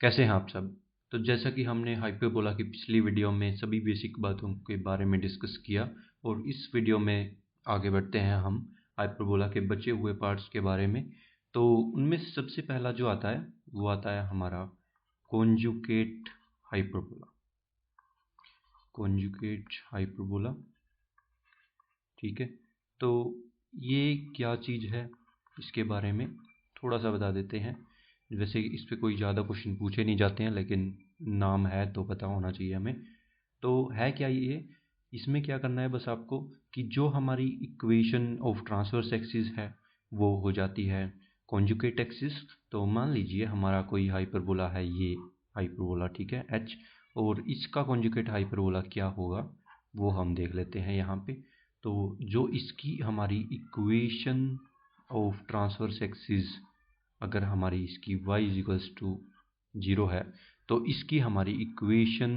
कैसे हैं आप सब। तो जैसा कि हमने हाइपरबोला की पिछली वीडियो में सभी बेसिक बातों के बारे में डिस्कस किया, और इस वीडियो में आगे बढ़ते हैं हम हाइपरबोला के बचे हुए पार्ट्स के बारे में। तो उनमें से सबसे पहला जो आता है वो आता है हमारा कॉन्जुगेट हाइपरबोला। कॉन्जुगेट हाइपरबोला, ठीक है। तो ये क्या चीज़ है, इसके बारे में थोड़ा सा बता देते हैं। वैसे इस पे कोई ज़्यादा क्वेश्चन पूछे नहीं जाते हैं, लेकिन नाम है तो पता होना चाहिए हमें। तो है क्या ये, इसमें क्या करना है बस आपको कि जो हमारी इक्वेशन ऑफ ट्रांसवर्स एक्सिस है वो हो जाती है कॉन्जुगेट एक्सिस। तो मान लीजिए हमारा कोई हाइपरबोला है, ये हाइपरबोला, ठीक है, एच, और इसका कॉन्जुगेट हाइपरबोला क्या होगा वो हम देख लेते हैं यहाँ पे। तो जो इसकी हमारी इक्वेशन ऑफ ट्रांसवर्स एक्सिस, अगर हमारी इसकी y इक्वल्स टू 0 है, तो इसकी हमारी इक्वेशन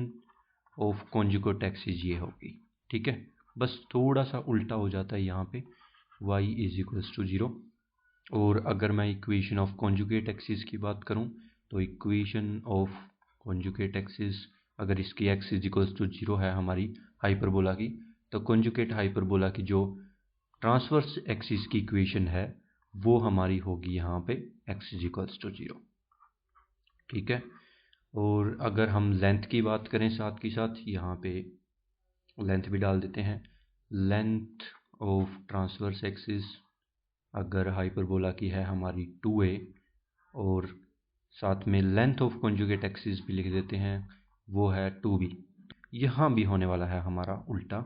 ऑफ कॉन्जुगेट एक्सिस ये होगी, ठीक है। बस थोड़ा सा उल्टा हो जाता है यहाँ पे, y इज इक्वल्स टू 0। और अगर मैं इक्वेशन ऑफ कॉन्जुगेट एक्सिस की बात करूँ, तो इक्वेशन ऑफ कॉन्जुगेट एक्सिस, अगर इसकी x इज इक्वल्स टू 0 है हमारी हाइपरबोला की, तो कॉन्जुगेट हाइपरबोला की जो ट्रांसवर्स एक्सिस की इक्वेशन है वो हमारी होगी यहाँ पे x इज इक्वल्स टू 0, ठीक है। और अगर हम लेंथ की बात करें साथ के साथ, यहाँ पे लेंथ भी डाल देते हैं। लेंथ ऑफ ट्रांसवर्स एक्सिस अगर हाइपरबोला की है हमारी 2a, और साथ में लेंथ ऑफ कॉन्जुगेट एक्सिस भी लिख देते हैं, वो है 2b। यहाँ भी होने वाला है हमारा उल्टा,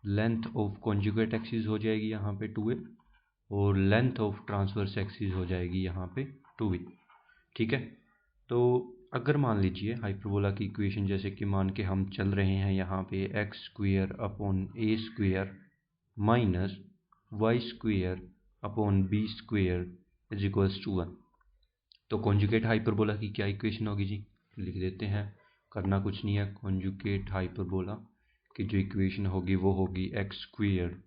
लेंथ ऑफ कॉन्जुगेट एक्सिस हो जाएगी यहाँ पे 2a, और लेंथ ऑफ ट्रांसवर्स एक्सिस हो जाएगी यहाँ पे 2b, ठीक है। तो अगर मान लीजिए हाइपरबोला की इक्वेशन, जैसे कि मान के हम चल रहे हैं यहाँ पे x square upon A square minus y square upon B square is equals to 1। तो कॉन्जुगेट हाइपरबोला की क्या इक्वेशन होगी जी, लिख देते हैं। करना कुछ नहीं है, कॉन्जुगेट हाइपरबोला की जो इक्वेशन होगी वो होगी x square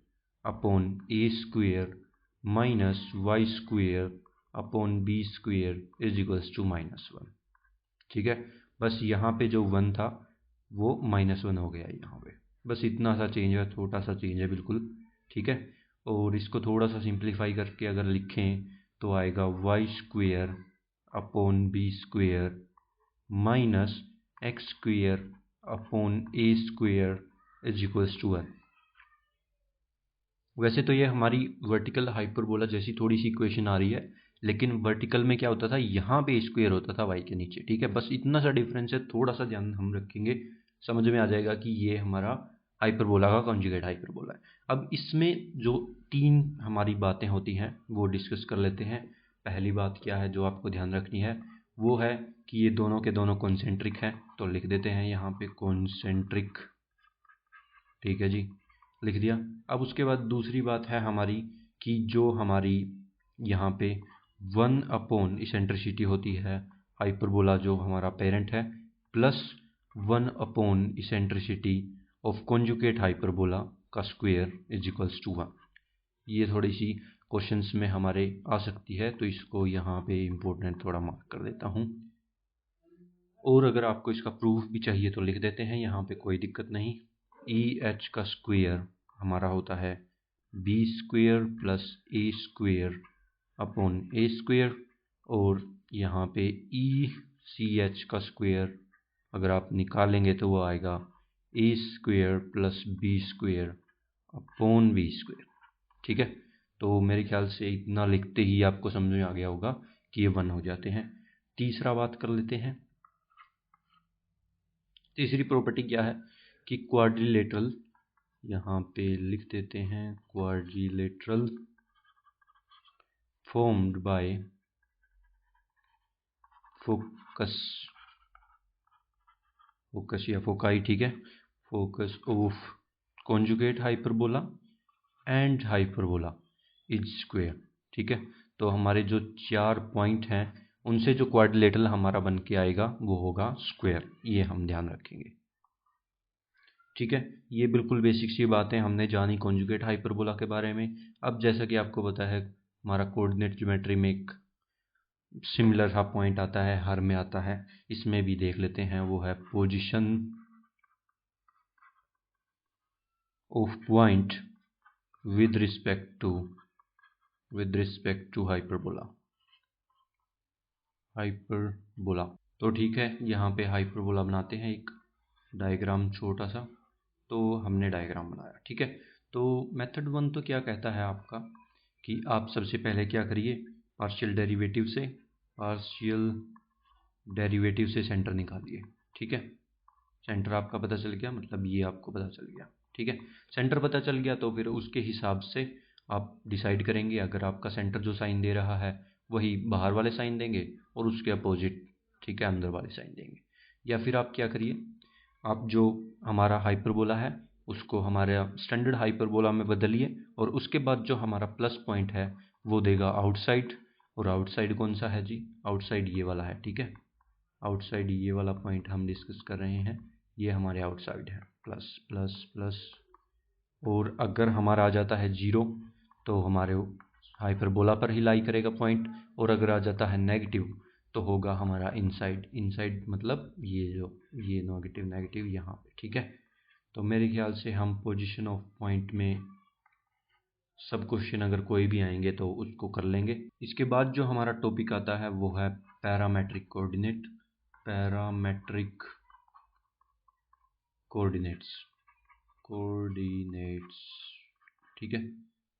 upon A square minus y square upon B square is equals to -1, ठीक है। बस यहाँ पे जो 1 था वो -1 हो गया यहाँ पे, बस इतना सा चेंज है, छोटा सा चेंज है बिल्कुल, ठीक है। और इसको थोड़ा सा सिंप्लीफाई करके अगर लिखें तो आएगा y square upon B square minus x square upon A square is equals to 1। वैसे तो ये हमारी वर्टिकल हाइपरबोला जैसी थोड़ी सी इक्वेशन आ रही है, लेकिन वर्टिकल में क्या होता था, यहाँ पे स्क्वायर होता था वाई के नीचे, ठीक है। बस इतना सा डिफरेंस है, थोड़ा सा ध्यान हम रखेंगे, समझ में आ जाएगा कि ये हमारा हाइपरबोला का कॉन्जुगेट हाइपरबोला है। अब इसमें जो 3 हमारी बातें होती हैं वो डिस्कस कर लेते हैं। पहली बात क्या है जो आपको ध्यान रखनी है, वो है कि ये दोनों के दोनों कॉन्सेंट्रिक हैं, तो लिख देते हैं यहाँ पे कॉन्सेंट्रिक, ठीक है जी, लिख दिया। अब उसके बाद दूसरी बात है हमारी कि जो हमारी यहाँ पे 1 अपॉन इसेंट्रिसिटी होती है हाइपरबोला जो हमारा पेरेंट है, plus 1 upon eccentricity of conjugate hyperbola का स्क्वायर इज इक्वल्स टू 1। ये थोड़ी सी क्वेश्चंस में हमारे आ सकती है, तो इसको यहाँ पे इम्पोर्टेंट थोड़ा मार्क कर देता हूँ। और अगर आपको इसका प्रूफ भी चाहिए तो लिख देते हैं, यहाँ पे कोई दिक्कत नहीं। ई एच का स्क्वेयर हमारा होता है बी स्क्वेयर प्लस ए स्क्वेयर अपॉन ए स्क्वेयर, और यहाँ पे ई सी एच का स्क्वेयर अगर आप निकालेंगे तो वो आएगा A square plus B square upon B square, ठीक है। तो मेरे ख्याल से इतना लिखते ही आपको समझ में आ गया होगा कि ये 1 हो जाते हैं। तीसरा बात कर लेते हैं। तीसरी प्रॉपर्टी क्या है कि क्वाड्रिलेटरल, यहाँ पे लिख देते हैं क्वाड्रिलेटरल फॉर्म्ड बाय फोकस या फोकाई, ठीक है, focus of conjugate hyperbola and hyperbola is square, ठीक है। तो हमारे जो 4 पॉइंट हैं उनसे जो क्वाड्रिलेटरल हमारा बन के आएगा वो होगा स्क्वायर, ये हम ध्यान रखेंगे, ठीक है। ये बिल्कुल बेसिक सी बातें हमने जानी कॉन्जुगेट हाइपरबोला के बारे में। अब जैसा कि आपको पता है हमारा कोऑर्डिनेट ज्योमेट्री में एक सिमिलर सा पॉइंट आता है, हर में आता है, इसमें भी देख लेते हैं। वो है position of point with respect to hyperbola. तो ठीक है, यहाँ पे हाइपरबोला बनाते हैं एक डायग्राम छोटा सा। तो हमने डायग्राम बनाया, ठीक है। तो मेथड 1 तो क्या कहता है आपका कि आप सबसे पहले क्या करिए, पार्शियल डेरिवेटिव से सेंटर निकालिए, ठीक है। सेंटर आपका पता चल गया, मतलब ये आपको पता चल गया, ठीक है। सेंटर पता चल गया तो फिर उसके हिसाब से आप डिसाइड करेंगे। अगर आपका सेंटर जो साइन दे रहा है वही बाहर वाले साइन देंगे और उसके अपोजिट, ठीक है, अंदर वाले साइन देंगे। या फिर आप क्या करिए, आप जो हमारा हाइपरबोला है उसको हमारे स्टैंडर्ड हाइपरबोला में बदलिए और उसके बाद जो हमारा प्लस पॉइंट है वो देगा आउटसाइड। और आउटसाइड कौन सा है जी? आउटसाइड ये वाला है, ठीक है। आउटसाइड ये वाला पॉइंट हम डिस्कस कर रहे हैं, ये हमारे आउटसाइड है, प्लस प्लस प्लस। और अगर हमारा आ जाता है 0 तो हमारे हाइपरबोला पर ही लाई करेगा पॉइंट, और अगर आ जाता है नेगेटिव तो होगा हमारा इनसाइड मतलब ये नेगेटिव यहाँ पे, ठीक है। तो मेरे ख्याल से हम पोजीशन ऑफ पॉइंट में सब क्वेश्चन अगर कोई भी आएंगे तो उसको कर लेंगे। इसके बाद जो हमारा टॉपिक आता है वो है पैरामेट्रिक कोऑर्डिनेट्स, ठीक है।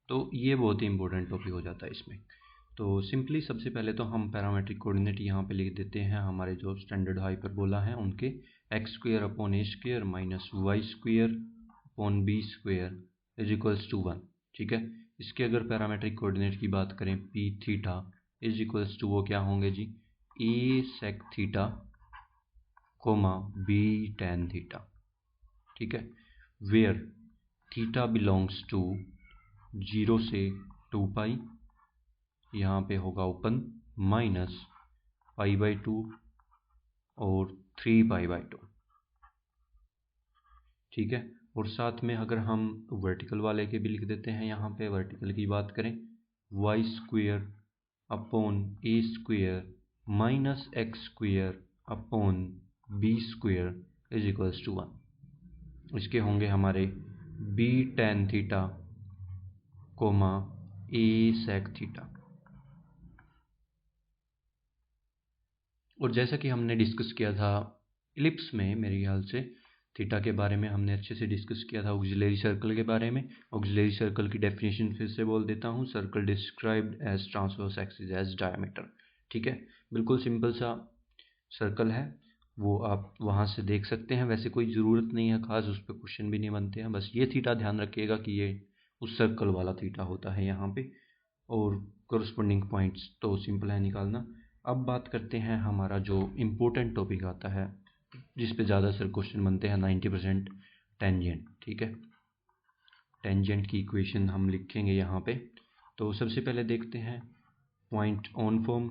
तो ये बहुत ही इंपॉर्टेंट टॉपिक हो जाता है इसमें। तो सिंपली सबसे पहले तो हम पैरामेट्रिक कोऑर्डिनेट यहाँ पे लिख देते हैं हमारे जो स्टैंडर्ड हाइपरबोला हैं उनके, x² / y² / b² = 1, ठीक है। इसके अगर पैरामेट्रिक कोऑर्डिनेट की बात करें p थीटा = वो क्या होंगे जी, a sec theta, b tan theta, ठीक है। वेयर थीटा बिलोंग्स टू 0 से 2π, यहाँ पे होगा ओपन, -π/2 और 3π/2, ठीक है। और साथ में अगर हम वर्टिकल वाले के भी लिख देते हैं, यहाँ पे वर्टिकल की बात करें y² / a² - x² / b² = 1। इसके होंगे हमारे b tan theta, a sec theta. और जैसा कि हमने डिस्कस किया था इलिप्स में, मेरे ख्याल से थीटा के बारे में हमने अच्छे से डिस्कस किया था, ऑक्सिलरी सर्कल के बारे में। ऑक्सिलरी सर्कल की डेफिनेशन फिर से बोल देता हूँ, circle described as transverse axis as diameter, ठीक है। बिल्कुल सिंपल सा सर्कल है, वो आप वहाँ से देख सकते हैं। वैसे कोई ज़रूरत नहीं है खास, उस पर क्वेश्चन भी नहीं बनते हैं, बस ये थीटा ध्यान रखिएगा कि ये उस सर्कल वाला थीटा होता है यहाँ पे। और कोरस्पोंडिंग पॉइंट्स तो सिंपल है निकालना। अब बात करते हैं हमारा जो इम्पोर्टेंट टॉपिक आता है जिस पे ज़्यादातर क्वेश्चन बनते हैं, 90%, टेंजेंट, ठीक है। टेंजेंट की इक्वेशन हम लिखेंगे यहाँ पे। तो सबसे पहले देखते हैं पॉइंट ऑन फॉर्म।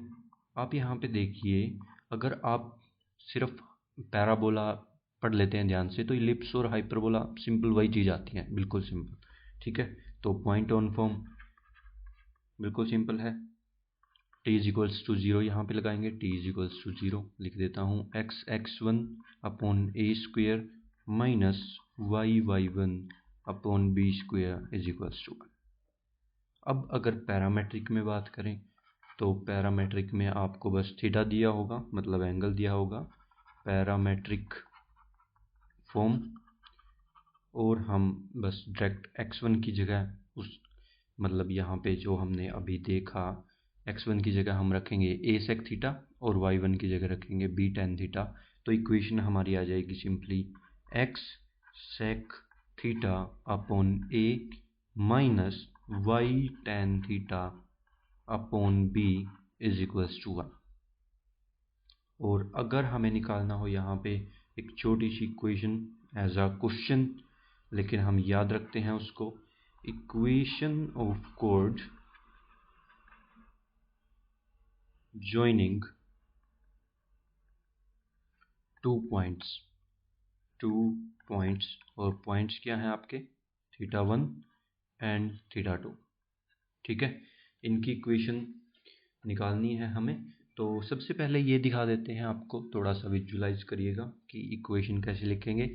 आप यहाँ पे देखिए, अगर आप सिर्फ पैराबोला पढ़ लेते हैं ध्यान से तो इलिप्स और हाइपरबोला सिंपल वही चीज़ आती है, बिल्कुल सिंपल, ठीक है। तो पॉइंट ऑन फॉर्म बिल्कुल सिंपल है, t = 0 यहाँ पे लगाएंगे, t = 0 लिख देता हूँ, x(1) / a² - y(1) / b² = 1। अब अगर पैरामेट्रिक में बात करें तो पैरामेट्रिक में आपको बस थीटा दिया होगा, मतलब एंगल दिया होगा, पैरामेट्रिक फॉर्म, और हम बस डायरेक्ट x1 की जगह उस, मतलब यहाँ पे जो हमने अभी देखा, x1 की जगह हम रखेंगे a sec थीटा और y1 की जगह रखेंगे b tan थीटा। तो इक्वेशन हमारी आ जाएगी simply x sec theta upon a minus y tan theta upon b = 1। और अगर हमें निकालना हो यहाँ पे एक छोटी सी इक्वेशन एज अ क्वेश्चन, लेकिन हम याद रखते हैं उसको, equation of code joining 2 points, और पॉइंट्स क्या हैं आपके, θ1 एंड θ2, ठीक है। इनकी इक्वेशन निकालनी है हमें। तो सबसे पहले ये दिखा देते हैं आपको, थोड़ा सा विजुलाइज करिएगा कि इक्वेशन कैसे लिखेंगे।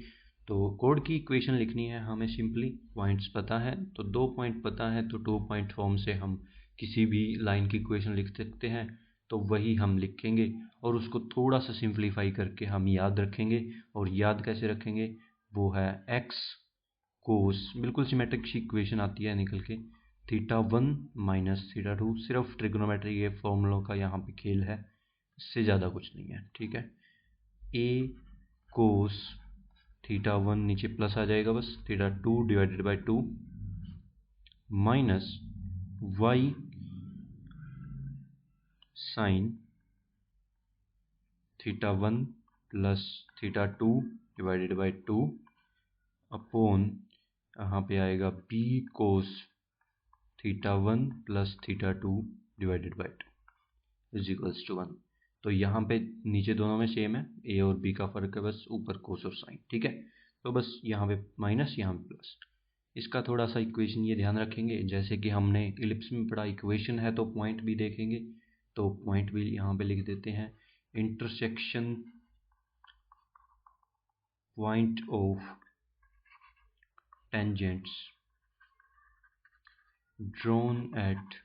तो कोड की इक्वेशन लिखनी है हमें सिंपली, पॉइंट्स पता है तो 2 पॉइंट पता है, तो 2 पॉइंट फॉर्म से हम किसी भी लाइन की इक्वेशन लिख सकते हैं। तो वही हम लिखेंगे और उसको थोड़ा सा सिंप्लीफाई करके हम याद रखेंगे। और याद कैसे रखेंगे, वो है एक्स कोस, बिल्कुल सिमेट्रिक सी इक्वेशन आती है निकल के, θ1 माइनस θ2। सिर्फ ट्रिग्नोमेट्री के फॉर्मूलों का यहाँ पे खेल है, इससे ज़्यादा कुछ नहीं है, ठीक है। ए कोस θ1 नीचे प्लस आ जाएगा बस, θ2 divided by 2 minus Y sine θ1 plus θ2 divided by 2 upon यहाँ पे आएगा B cos θ1 plus θ2 divided by 2 is equals to 1। तो यहाँ पे नीचे दोनों में सेम है, ए और बी का फर्क है बस, ऊपर कोस और साइन, ठीक है। तो बस यहाँ पे माइनस, यहाँ पे प्लस। इसका थोड़ा सा इक्वेशन ये ध्यान रखेंगे, जैसे कि हमने इलिप्स में पढ़ा, इक्वेशन है तो पॉइंट भी देखेंगे, तो पॉइंट भी यहाँ पे लिख देते हैं। Intersection point of tangents drawn at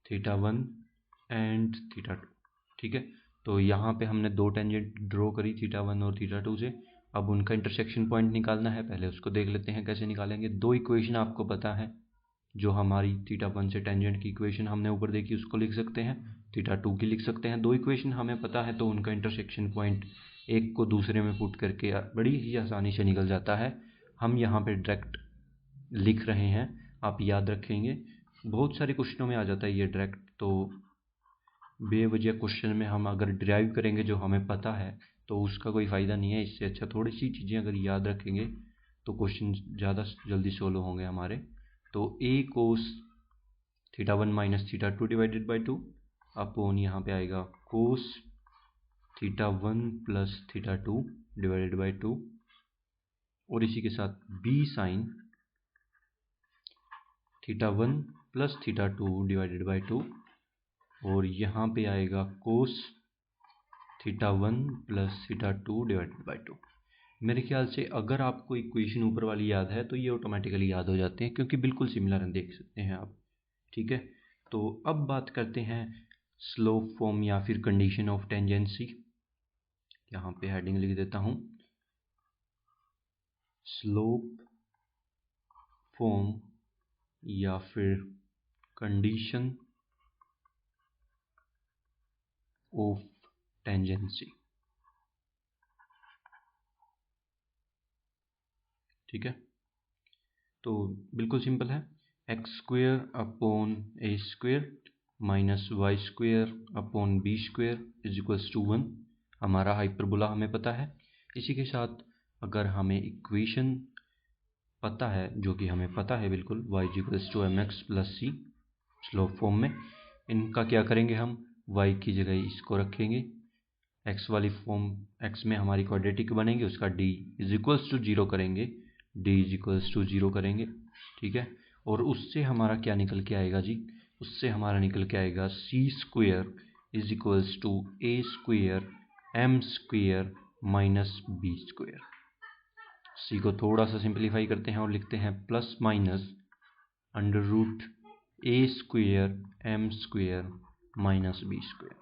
θ1 and θ2, ठीक है। तो यहाँ पे हमने 2 टेंजेंट ड्रॉ करी θ1 और θ2 से। अब उनका इंटरसेक्शन पॉइंट निकालना है, पहले उसको देख लेते हैं कैसे निकालेंगे। 2 इक्वेशन आपको पता है, जो हमारी θ1 से टेंजेंट की इक्वेशन हमने ऊपर देखी उसको लिख सकते हैं, θ2 की लिख सकते हैं। 2 इक्वेशन हमें पता है तो उनका इंटरसेक्शन पॉइंट एक को दूसरे में पुट करके बड़ी ही आसानी से निकल जाता है। हम यहाँ पे डायरेक्ट लिख रहे हैं, आप याद रखेंगे, बहुत सारे क्वेश्चनों में आ जाता है ये डायरेक्ट। तो बेवजह क्वेश्चन में हम अगर ड्राइव करेंगे जो हमें पता है तो उसका कोई फ़ायदा नहीं है। इससे अच्छा थोड़ी सी चीज़ें अगर याद रखेंगे तो क्वेश्चन ज़्यादा जल्दी सोल्व होंगे हमारे। तो ए कोस θ1 माइनस θ2 डिवाइडेड बाई 2 अपॉन यहाँ पे आएगा कोस θ1 प्लस θ2 डिवाइडेड बाई 2, और इसी के साथ B sine θ1 plus θ2 divided by 2, और यहाँ पे आएगा कोस θ1 प्लस θ2 डिवाइडेड बाई 2। मेरे ख्याल से अगर आपको इक्वेशन ऊपर वाली याद है तो ये ऑटोमेटिकली याद हो जाते हैं, क्योंकि बिल्कुल सिमिलर है, देख सकते हैं आप, ठीक है। तो अब बात करते हैं स्लोप फॉर्म या फिर कंडीशन ऑफ टेंजेंसी। यहाँ पे हेडिंग लिख देता हूँ, स्लोप फॉर्म या फिर कंडीशन ऑफ टेंजेंसी, ठीक है। तो बिल्कुल सिंपल है, x square upon A square minus y square upon B square is equals to 1। हमारा हाइपरबोला हमें पता है। इसी के साथ अगर हमें इक्वेशन पता है, जो कि हमें पता है बिल्कुल, y is equals to M x plus c slope form में, इनका क्या करेंगे हम, y की जगह इसको रखेंगे, x वाली फॉर्म x में हमारी क्वाड्रेटिक बनेगी, उसका d इज इक्वल्स टू 0 करेंगे, d इज इक्वल्स टू 0 करेंगे, ठीक है। और उससे हमारा क्या निकल के आएगा जी, उससे हमारा निकल के आएगा C square is equals to A square M square minus B square. C को थोड़ा सा सिंप्लीफाई करते हैं और लिखते हैं प्लस माइनस अंडर रूट ए square M square minus B square,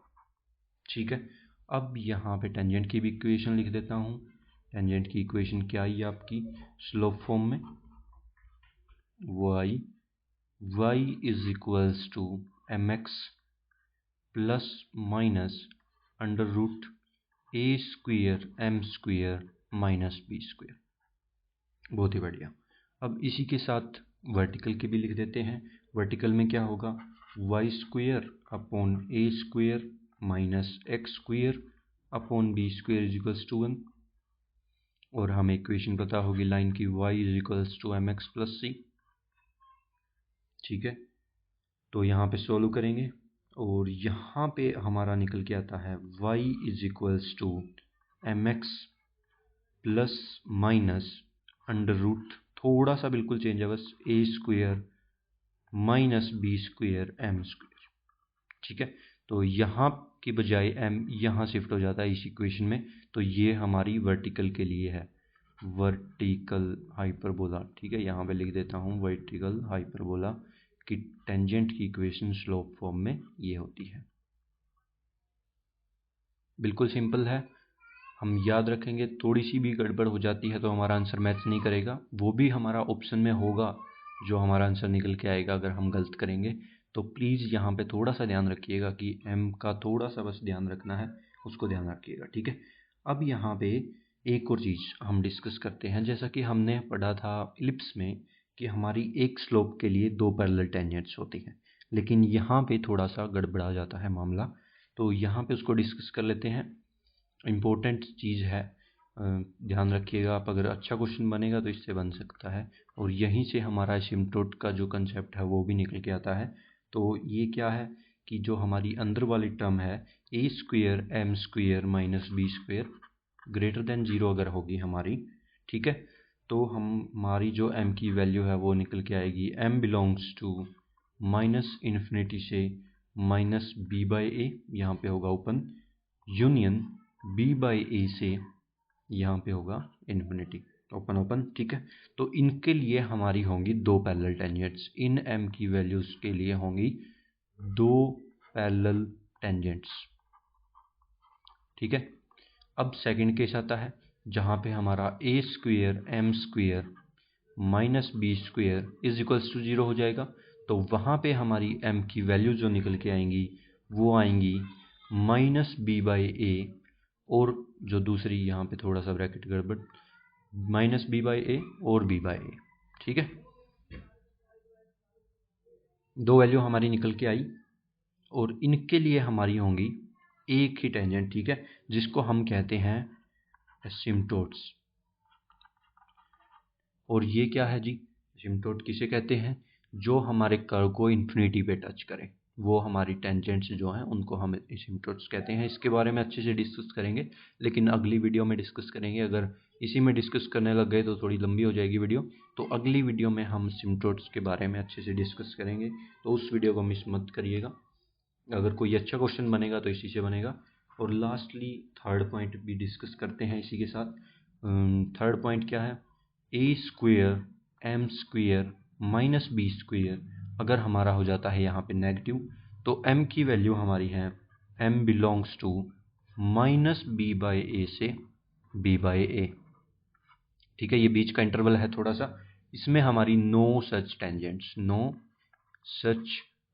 ठीक है। अब यहाँ पे टेंजेंट की भी इक्वेशन लिख देता हूँ। टेंजेंट की इक्वेशन क्या आई आपकी स्लोप फॉर्म में, y is equals to M x plus minus under root A square M square minus B square. बहुत ही बढ़िया। अब इसी के साथ वर्टिकल के भी लिख देते हैं। वर्टिकल में क्या होगा, Y square upon A square minus x square upon B square is equals to 1, और हमें इक्वेशन पता होगी लाइन की, y is equals to M x plus C, ठीक है। तो यहाँ पे सोल्व करेंगे और यहाँ पे हमारा निकल के आता है y is equals to M x plus minus under root, थोड़ा सा बिल्कुल चेंज है बस, A square minus B square M square, ठीक है। तो यहाँ की बजाय m यहाँ शिफ्ट हो जाता है इस इक्वेशन में, तो ये हमारी वर्टिकल के लिए है, वर्टिकल हाइपरबोला। ठीक है, यहाँ पे लिख देता हूँ वर्टिकल हाइपरबोला की टेंजेंट की इक्वेशन स्लोप फॉर्म में ये होती है। बिल्कुल सिंपल है, हम याद रखेंगे। थोड़ी सी भी गड़बड़ हो जाती है तो हमारा आंसर मैच नहीं करेगा, वो भी हमारा ऑप्शन में होगा जो हमारा आंसर निकल के आएगा अगर हम गलत करेंगे। तो प्लीज़ यहाँ पे थोड़ा सा ध्यान रखिएगा कि m का थोड़ा सा बस ध्यान रखना है, उसको ध्यान रखिएगा। ठीक है, अब यहाँ पे एक और चीज़ हम डिस्कस करते हैं। जैसा कि हमने पढ़ा था इलिप्स में कि हमारी एक स्लोप के लिए दो पैरेलल टेंजेंट्स होती हैं, लेकिन यहाँ पे थोड़ा सा गड़बड़ा जाता है मामला, तो यहाँ पे उसको डिस्कस कर लेते हैं। इम्पोर्टेंट चीज़ है, ध्यान रखिएगा आप। अगर अच्छा क्वेश्चन बनेगा तो इससे बन सकता है, और यहीं से हमारा एसिम्प्टोट का जो कंसेप्ट है वो भी निकल के आता है। तो ये क्या है कि जो हमारी अंदर वाली टर्म है A square M square minus B square greater than 0 अगर होगी हमारी, ठीक है, तो हमारी जो m की वैल्यू है वो निकल के आएगी m belongs to minus infinity से माइनस बी बाई ए, यहाँ पे होगा ओपन, यूनियन b बाई ए से यहाँ पे होगा इन्फिनिटी, ओपन ओपन। ठीक है, तो इनके लिए हमारी होंगी दो पैरेलल टेंजेंट्स, इन m की वैल्यूज के लिए होंगी दो पैरेलल टेंजेंट्स। ठीक है, अब सेकंड केस आता है जहाँ पे हमारा A square M square minus B square is equals to 0 हो जाएगा। तो वहाँ पे हमारी m की वैल्यू जो निकल के आएंगी वो आएंगी माइनस बी बाई ए, और जो दूसरी यहाँ पे थोड़ा सा ब्रैकेट गड़बड़, माइनस बी बाई ए और बी बाई ए। ठीक है, दो वैल्यू हमारी निकल के आई, और इनके लिए हमारी होंगी एक ही टेंजेंट। ठीक है, जिसको हम कहते हैं एसिम्प्टोट्स। और ये क्या है जी, एसिम्प्टोट किसे कहते हैं? जो हमारे कर्व को इन्फिनिटी पे टच करें, वो हमारी टेंजेंट्स जो हैं उनको हम एसिम्प्टोट्स कहते हैं। इसके बारे में अच्छे से डिस्कस करेंगे, लेकिन अगली वीडियो में डिस्कस करेंगे। अगर इसी में डिस्कस करने लग गए तो थोड़ी लंबी हो जाएगी वीडियो, तो अगली वीडियो में हम एसिम्प्टोट्स के बारे में अच्छे से डिस्कस करेंगे, तो उस वीडियो को मिस मत करिएगा। अगर कोई अच्छा क्वेश्चन बनेगा तो इसी से बनेगा। और लास्टली थर्ड पॉइंट भी डिस्कस करते हैं इसी के साथ। थर्ड पॉइंट क्या है? A square M square minus B square अगर हमारा हो जाता है यहाँ पे नेगेटिव, तो m की वैल्यू हमारी है m belongs to minus B by ए से b बाई ए। ठीक है, ये बीच का इंटरवल है थोड़ा सा, इसमें हमारी नो सच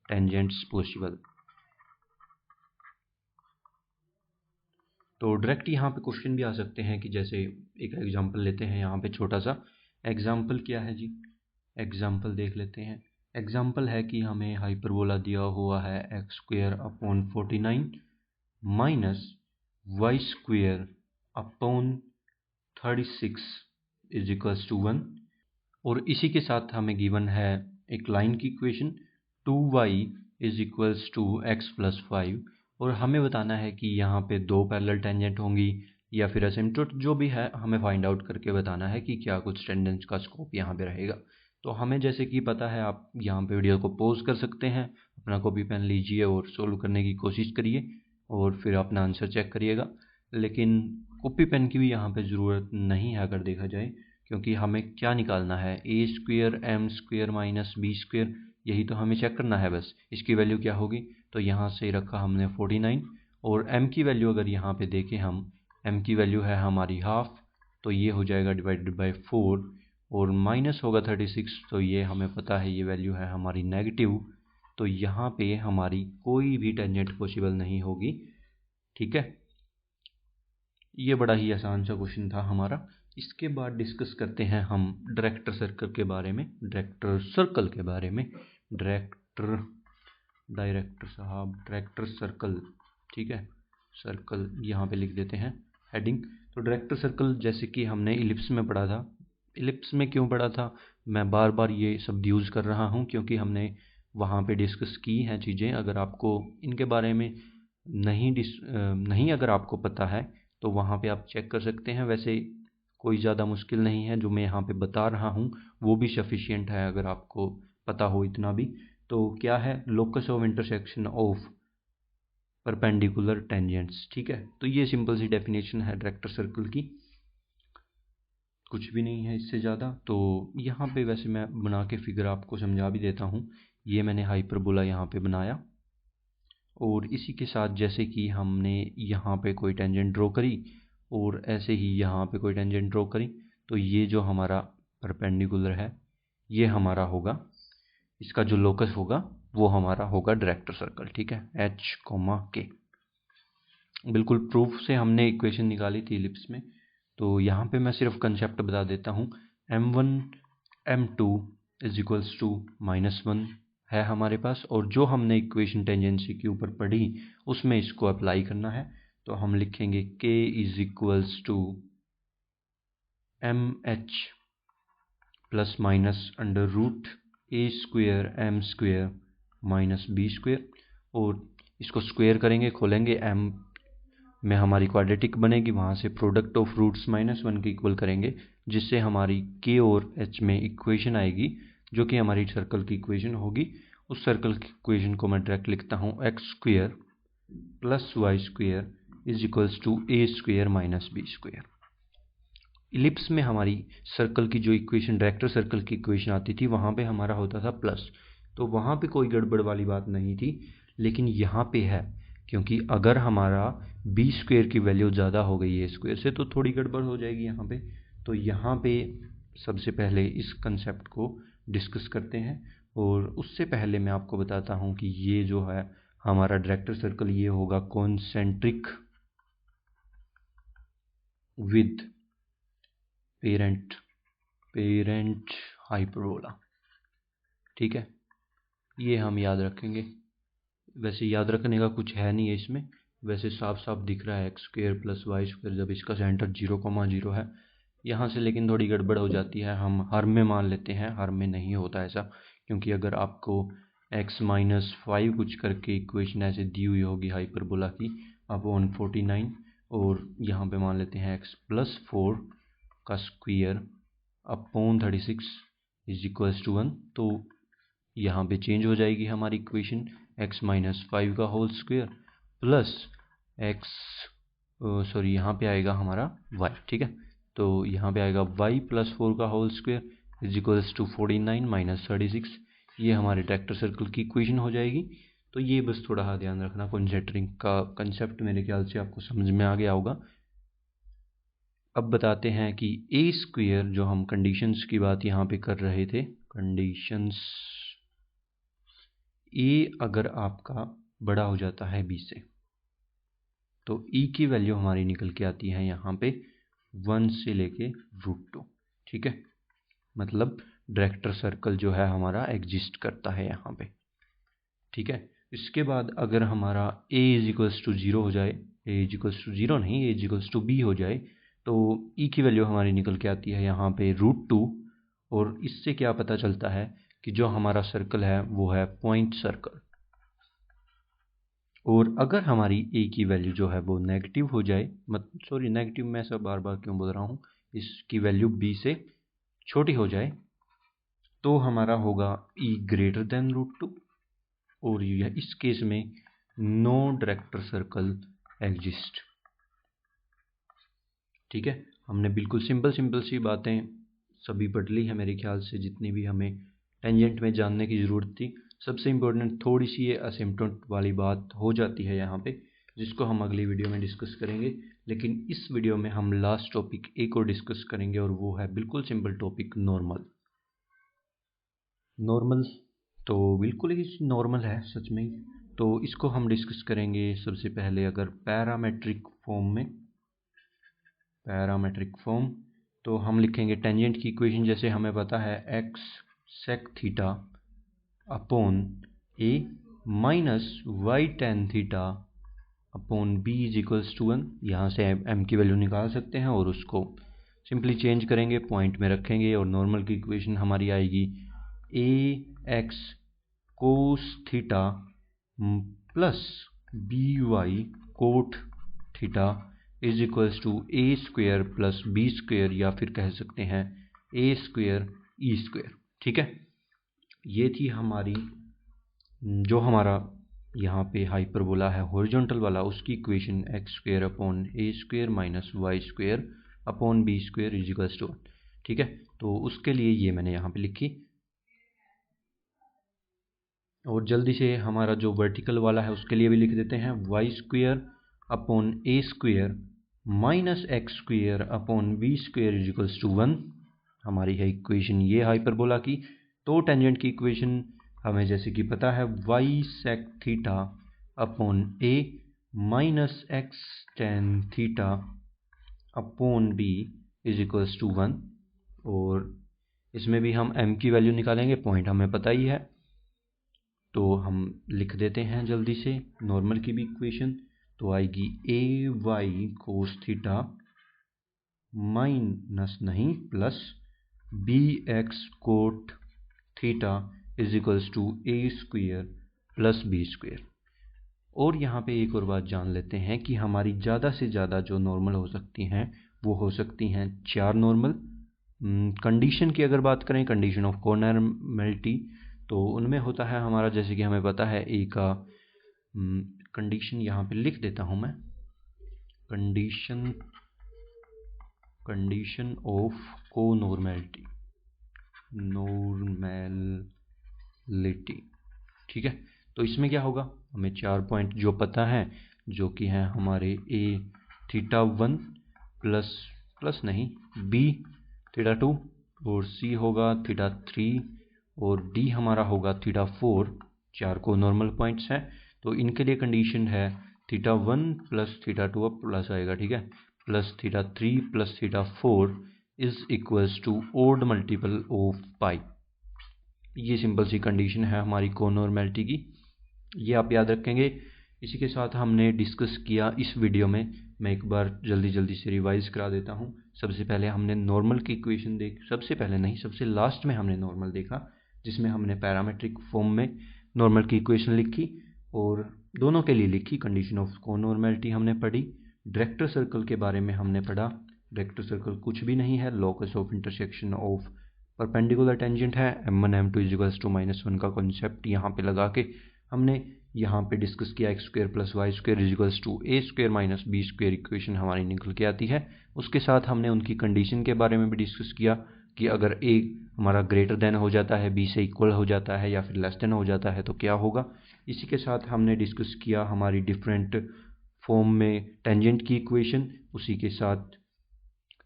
टेंजेंट्स पॉसिबल। तो डायरेक्ट यहाँ पे क्वेश्चन भी आ सकते हैं कि जैसे एक एग्जांपल लेते हैं, यहाँ पे छोटा सा एग्जांपल क्या है जी, एग्जांपल देख लेते हैं। एग्जांपल है कि हमें हाइपरबोला दिया हुआ है x square upon 49 minus y square upon 36 is equals to 1, और इसी के साथ हमें गिवन है एक लाइन की equation 2y is equals to x plus 5, और हमें बताना है कि यहाँ पे दो पैरेलल टेंजेंट होंगी या फिर एसिम्प्टोट, जो भी है हमें फाइंड आउट करके बताना है कि क्या कुछ टेंजेंट्स का स्कोप यहाँ पे रहेगा। तो हमें जैसे कि पता है, आप यहाँ पे वीडियो को पॉज कर सकते हैं, अपना कॉपी पेन लीजिए और सोल्व करने की कोशिश करिए, और फिर अपना आंसर चेक करिएगा। लेकिन कॉपी पेन की भी यहाँ पे ज़रूरत नहीं है अगर देखा जाए, क्योंकि हमें क्या निकालना है, A square M square minus B square, यही तो हमें चेक करना है बस। इसकी वैल्यू क्या होगी, तो यहाँ से रखा हमने 49, और m की वैल्यू अगर यहाँ पे देखें हम, m की वैल्यू है हमारी हाफ, तो ये हो जाएगा डिवाइडेड बाय 4, और माइनस होगा 36, तो ये हमें पता है ये वैल्यू है हमारी नेगेटिव, तो यहाँ पे हमारी कोई भी टेंजेंट पॉसिबल नहीं होगी। ठीक है, ये बड़ा ही आसान सा क्वेश्चन था हमारा। इसके बाद डिस्कस करते हैं हम डायरेक्टर सर्कल के बारे में, डायरेक्टर सर्कल। ठीक है, सर्कल यहाँ पे लिख देते हैं हेडिंग। तो डायरेक्टर सर्कल जैसे कि हमने इलिप्स में पढ़ा था, इलिप्स में क्यों पढ़ा था, मैं बार बार ये शब्द यूज़ कर रहा हूँ क्योंकि हमने वहाँ पे डिस्कस की हैं चीज़ें। अगर आपको इनके बारे में नहीं अगर आपको पता है तो वहाँ पे आप चेक कर सकते हैं। वैसे कोई ज़्यादा मुश्किल नहीं है, जो मैं यहाँ पे बता रहा हूँ वो भी सफिशिएंट है अगर आपको पता हो इतना भी। तो क्या है, locus of intersection of perpendicular tangents. ठीक है, तो ये सिंपल सी डेफिनेशन है डायरेक्टर सर्कल की, कुछ भी नहीं है इससे ज़्यादा। तो यहाँ पे वैसे मैं बना के फिगर आपको समझा भी देता हूँ। ये मैंने हाइपरबोला यहाँ पे बनाया, और इसी के साथ जैसे कि हमने यहाँ पे कोई टेंजेंट ड्रॉ करी और ऐसे ही यहाँ पे कोई टेंजेंट ड्रॉ करी, तो ये जो हमारा परपेंडिकुलर है ये हमारा होगा, इसका जो लोकस होगा वो हमारा होगा डायरेक्टर सर्कल। ठीक है, H, K। बिल्कुल प्रूफ से हमने इक्वेशन निकाली थी इलिप्स में। तो यहाँ पे मैं सिर्फ कंसेप्ट बता देता हूँ। m1 m2 is equals to -1 है हमारे पास, और जो हमने इक्वेशन टेंजेंसी के ऊपर पढ़ी उसमें इसको अप्लाई करना है। तो हम लिखेंगे k is equals to mh plus minus under root a square m square minus b square, और इसको स्क्वेयर करेंगे, खोलेंगे, m में हमारी क्वाड्रेटिक बनेगी, वहाँ से प्रोडक्ट ऑफ रूट्स -1 के इक्वल करेंगे, जिससे हमारी k और h में इक्वेशन आएगी जो कि हमारी सर्कल की इक्वेशन होगी। उस सर्कल की इक्वेशन को मैं डायरेक्ट लिखता हूँ x square plus y square is equals to a square minus b square. Ellipse में हमारी सर्कल की जो इक्वेशन, डायरेक्टर सर्कल की इक्वेशन आती थी, वहाँ पे हमारा होता था प्लस, तो वहाँ पे कोई गड़बड़ वाली बात नहीं थी। लेकिन यहाँ पे है, क्योंकि अगर हमारा b स्क्वेयर की वैल्यू ज़्यादा हो गई है स्क्वेयर से, तो थोड़ी गड़बड़ हो जाएगी यहाँ पे। तो यहाँ पे सबसे पहले इस कंसेप्ट को डिस्कस करते हैं, और उससे पहले मैं आपको बताता हूँ कि ये जो है हमारा डायरेक्टर सर्कल ये होगा कॉन्सेंट्रिक विद पेरेंट हाइपरबोला। ठीक है, ये हम याद रखेंगे। वैसे याद रखने का कुछ है नहीं है इसमें, वैसे साफ साफ दिख रहा है x square plus y square, जब इसका सेंटर 0,0 है यहाँ से। लेकिन थोड़ी गड़बड़ हो जाती है, हम हर में मान लेते हैं, हर में नहीं होता ऐसा, क्योंकि अगर आपको x -5 कुछ करके इक्वेशन ऐसे दी हुई होगी हाइपरबोला की अपॉन 49, और यहाँ पे मान लेते हैं x +4 का square upon 36 is equals to 1, तो यहाँ पे चेंज हो जाएगी हमारी इक्वेशन, x -5 का whole square plus x, sorry यहाँ पे आएगा हमारा y। ठीक है, तो यहाँ पे आएगा y +4 का whole square is equals to 49 minus 36। ये हमारे डायरेक्टर सर्कल की इक्वेशन हो जाएगी। तो ये बस थोड़ा ध्यान रखना, कॉन्सेंट्रिक का कंसेप्ट मेरे ख्याल से आपको समझ में आ गया होगा। अब बताते हैं कि a स्क्वेयर, जो हम कंडीशंस की बात यहाँ पे कर रहे थे, कंडीशंस a अगर आपका बड़ा हो जाता है b से, तो e की वैल्यू हमारी निकल के आती है यहाँ पे 1 से लेके √2। ठीक है, मतलब डायरेक्टर सर्कल जो है हमारा एग्जिस्ट करता है यहाँ पे। ठीक है, इसके बाद अगर हमारा a = 0 हो जाए, a = 0 नहीं, a = b हो जाए, तो e की वैल्यू हमारी निकल के आती है यहाँ पे √2। और इससे क्या पता चलता है कि जो हमारा सर्कल है वो है पॉइंट सर्कल। और अगर हमारी a की वैल्यू जो है वो नेगेटिव हो जाए, सॉरी नेगेटिव, मैं सब बार बार क्यों बोल रहा हूँ, इसकी वैल्यू b से छोटी हो जाए, तो हमारा होगा e > √2, और यह इस केस में नो डायरेक्टर सर्कल एग्जिस्ट। ठीक है, हमने बिल्कुल सिंपल सी बातें सभी पढ़ ली है मेरे ख्याल से, जितनी भी हमें टेंजेंट में जानने की ज़रूरत थी। सबसे इम्पोर्टेंट थोड़ी सी ये असिम्प्टोट वाली बात हो जाती है यहाँ पे, जिसको हम अगली वीडियो में डिस्कस करेंगे। लेकिन इस वीडियो में हम लास्ट टॉपिक एक और डिस्कस करेंगे, और वो है बिल्कुल सिंपल टॉपिक, नॉर्मल। तो बिल्कुल ही नॉर्मल है सच में। तो इसको हम डिस्कस करेंगे सबसे पहले अगर पैरामेट्रिक फॉर्म, तो हम लिखेंगे टेंजेंट की इक्वेशन, जैसे हमें पता है x sec theta upon a minus y tan theta upon b = 1। यहाँ से m की वैल्यू निकाल सकते हैं, और उसको सिंपली चेंज करेंगे, पॉइंट में रखेंगे, और नॉर्मल की इक्वेशन हमारी आएगी ax cos theta plus by cot theta is equals to a square plus b square, या फिर कह सकते हैं a स्क्वेयर e स्क्वेयर। ठीक है, ये थी हमारी जो हमारा यहाँ पे हाइपरबोला है हॉरिजॉन्टल वाला, उसकी equation x² upon a² minus y² upon b² is equals to 1। ठीक है, तो उसके लिए ये मैंने यहाँ पे लिखी। और जल्दी से हमारा जो वर्टिकल वाला है उसके लिए भी लिख देते हैं, y² upon a² minus x² upon b² is equals to 1। हमारी है इक्वेशन ये हाइपरबोला की। तो टेंजेंट की इक्वेशन हमें जैसे कि पता है y sec theta upon a minus x tan theta upon b is equals to 1। और इसमें भी हम m की वैल्यू निकालेंगे, पॉइंट हमें पता ही है, तो हम लिख देते हैं जल्दी से नॉर्मल की भी इक्वेशन। तो आएगी a y cos theta minus नहीं plus b x cot theta is equals to a² plus b²। और यहाँ पे एक और बात जान लेते हैं कि हमारी ज़्यादा से ज़्यादा जो नॉर्मल हो सकती हैं वो हो सकती हैं 4 नॉर्मल। कंडीशन की अगर बात करें, कंडीशन ऑफ कोनॉर्मलिटी, तो उनमें होता है हमारा, जैसे कि हमें पता है ए का कंडीशन यहाँ पे लिख देता हूँ मैं, कंडीशन ऑफ कोनॉर्मलिटी, ठीक है। तो इसमें क्या होगा, हमें 4 पॉइंट जो पता है, जो कि हैं हमारे a थीटा 1 प्लस नहीं b थीटा 2 और c होगा थीटा 3 और d हमारा होगा थीटा 4। 4 को नॉर्मल पॉइंट्स हैं, तो इनके लिए कंडीशन है थीटा 1 प्लस थीटा 2 अब प्लस आएगा, ठीक है, plus theta 3 plus theta 4 is equals to odd multiple of pi. ये सिंपल सी कंडीशन है हमारी कोनॉर्मलिटी की, ये आप याद रखेंगे। इसी के साथ हमने डिस्कस किया इस वीडियो में, मैं एक बार जल्दी से रिवाइज करा देता हूँ। सबसे पहले हमने नॉर्मल की इक्वेशन सबसे लास्ट में हमने नॉर्मल देखा, जिसमें हमने पैरामेट्रिक फॉर्म में नॉर्मल की इक्वेशन लिखी और दोनों के लिए लिखी। कंडीशन ऑफ कोनॉर्मलिटी हमने पढ़ी। डायरेक्टर सर्कल के बारे में हमने पढ़ा। डायरेक्टर सर्कल कुछ भी नहीं है, locus of intersection of perpendicular tangent है। m1 m2 is equals to -1 का कॉन्सेप्ट यहाँ पे लगा के हमने यहाँ पे डिस्कस किया x² plus y² is equals to a² minus b² equation हमारी निकल के आती है। उसके साथ हमने उनकी कंडीशन के बारे में भी डिस्कस किया कि अगर a हमारा ग्रेटर देन हो जाता है, b से इक्वल हो जाता है या फिर लेस देन हो जाता है तो क्या होगा। इसी के साथ हमने डिस्कस किया हमारी डिफरेंट फॉर्म में टेंजेंट की इक्वेशन। उसी के साथ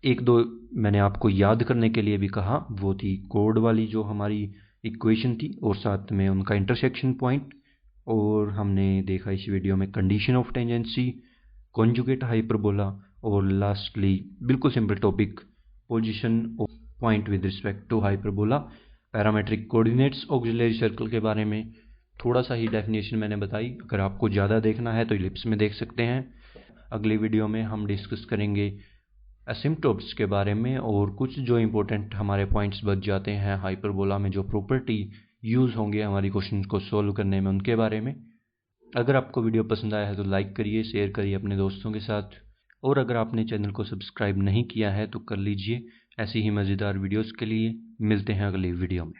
एक दो मैंने आपको याद करने के लिए भी कहा, वो थी कोड वाली जो हमारी इक्वेशन थी और साथ में उनका इंटरसेक्शन पॉइंट। और हमने देखा इस वीडियो में condition of tangency, conjugate hyperbola और लास्टली बिल्कुल simple topic position of point with respect to hyperbola. Parametric coordinates auxiliary circle के बारे में थोड़ा सा ही डेफिनेशन मैंने बताई। अगर आपको ज़्यादा देखना है तो इलिप्स में देख सकते हैं। अगली वीडियो में हम डिस्कस करेंगे एसिम्पटोट्स के बारे में और कुछ जो इंपॉर्टेंट हमारे पॉइंट्स बच जाते हैं हाइपरबोला में, जो प्रॉपर्टी यूज़ होंगे हमारी क्वेश्चन को सॉल्व करने में, उनके बारे में। अगर आपको वीडियो पसंद आया है तो लाइक करिए, शेयर करिए अपने दोस्तों के साथ, और अगर आपने चैनल को सब्सक्राइब नहीं किया है तो कर लीजिए। ऐसी ही मज़ेदार वीडियोस के लिए मिलते हैं अगली वीडियो में।